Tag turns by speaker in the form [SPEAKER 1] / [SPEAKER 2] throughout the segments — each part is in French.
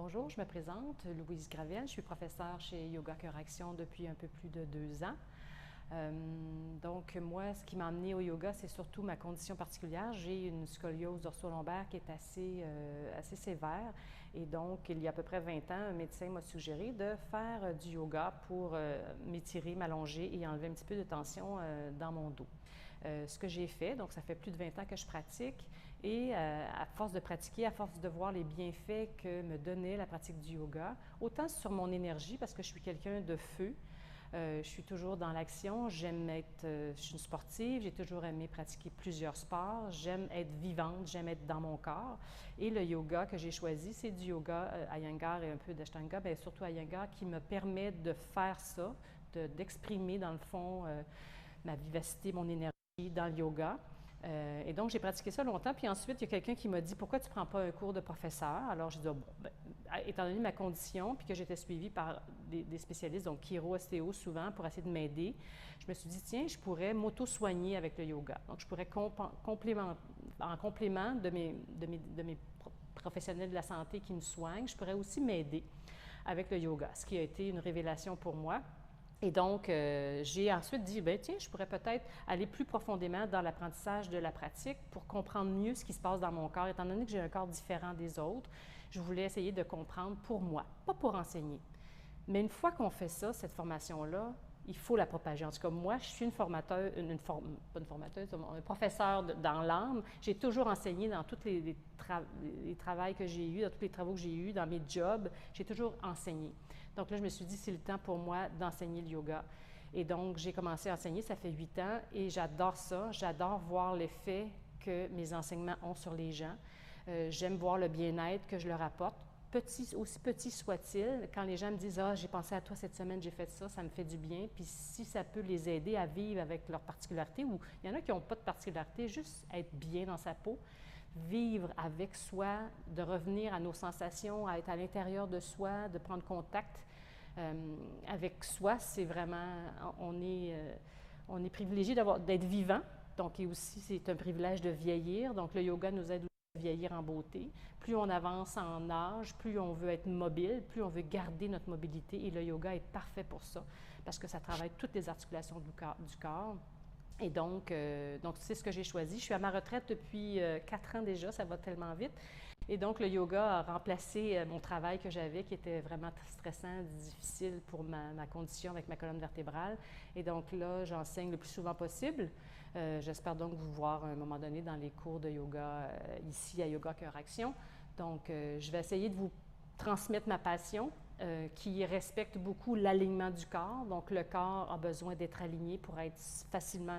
[SPEAKER 1] Bonjour, je me présente, Louise Gravel. Je suis professeure chez Yoga Cœur Action depuis un peu plus de 2 ans. Donc, moi, ce qui m'a amenée au yoga, c'est surtout ma condition particulière. J'ai une scoliose dorso-lombaire qui est assez sévère. Et donc, il y a à peu près 20 ans, un médecin m'a suggéré de faire du yoga pour m'étirer, m'allonger et enlever un petit peu de tension dans mon dos. Ce que j'ai fait, donc ça fait plus de 20 ans que je pratique, et à force de pratiquer, à force de voir les bienfaits que me donnait la pratique du yoga, autant sur mon énergie, parce que je suis quelqu'un de feu, je suis toujours dans l'action, je suis une sportive, j'ai toujours aimé pratiquer plusieurs sports, j'aime être vivante, j'aime être dans mon corps. Et le yoga que j'ai choisi, c'est du yoga Iyengar et un peu d'Ashtanga, bien surtout Iyengar, qui me permet de faire ça, d'exprimer dans le fond ma vivacité, mon énergie dans le yoga. Et donc, j'ai pratiqué ça longtemps. Puis ensuite, il y a quelqu'un qui m'a dit, pourquoi tu ne prends pas un cours de professeur? Alors, j'ai dit, oh, bon, ben, étant donné ma condition, puis que j'étais suivie par des spécialistes, donc chiro, ostéo souvent, pour essayer de m'aider, je me suis dit, tiens, je pourrais m'auto-soigner avec le yoga. Donc, je pourrais en complément de mes professionnels de la santé qui me soignent, je pourrais aussi m'aider avec le yoga, ce qui a été une révélation pour moi. Et donc, j'ai ensuite dit, bien, tiens, je pourrais peut-être aller plus profondément dans l'apprentissage de la pratique pour comprendre mieux ce qui se passe dans mon corps. Étant donné que j'ai un corps différent des autres, je voulais essayer de comprendre pour moi, pas pour enseigner. Mais une fois qu'on fait ça, cette formation-là, il faut la propager. En tout cas, moi, je suis une formateuse, pas une formateuse, un professeur dans l'âme. J'ai toujours enseigné dans tous les travaux que j'ai eus, dans tous les travaux que j'ai eus, dans mes jobs, j'ai toujours enseigné. Donc là, je me suis dit, c'est le temps pour moi d'enseigner le yoga. Et donc, j'ai commencé à enseigner, ça fait 8 ans, et j'adore ça. J'adore voir l'effet que mes enseignements ont sur les gens. J'aime voir le bien-être que je leur apporte. Aussi petit soit-il, quand les gens me disent « Ah, j'ai pensé à toi cette semaine, j'ai fait ça me fait du bien. » Puis si ça peut les aider à vivre avec leurs particularités, ou il y en a qui n'ont pas de particularité, juste être bien dans sa peau, vivre avec soi, de revenir à nos sensations, à être à l'intérieur de soi, de prendre contact avec soi, c'est vraiment, on est privilégié d'être vivant. Donc, et aussi, c'est un privilège de vieillir. Donc, le yoga nous aide à vieillir en beauté. Plus on avance en âge, plus on veut être mobile, plus on veut garder notre mobilité. Et le yoga est parfait pour ça, parce que ça travaille toutes les articulations du corps. Et donc c'est ce que j'ai choisi. Je suis à ma retraite depuis 4 ans déjà, ça va tellement vite. Et donc, le yoga a remplacé mon travail que j'avais, qui était vraiment stressant, difficile pour ma condition avec ma colonne vertébrale. Et donc là, j'enseigne le plus souvent possible. J'espère donc vous voir à un moment donné dans les cours de yoga ici à Yoga Cœur Action. Donc, je vais essayer de vous transmettre ma passion, qui respecte beaucoup l'alignement du corps. Donc, le corps a besoin d'être aligné pour être facilement,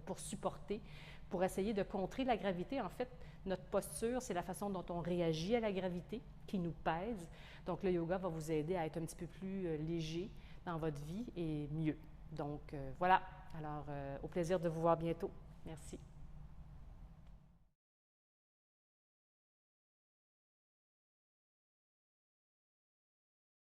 [SPEAKER 1] pour supporter, pour essayer de contrer la gravité. En fait, notre posture, c'est la façon dont on réagit à la gravité qui nous pèse. Donc, le yoga va vous aider à être un petit peu plus léger dans votre vie et mieux. Donc, voilà. Alors, au plaisir de vous voir bientôt. Merci.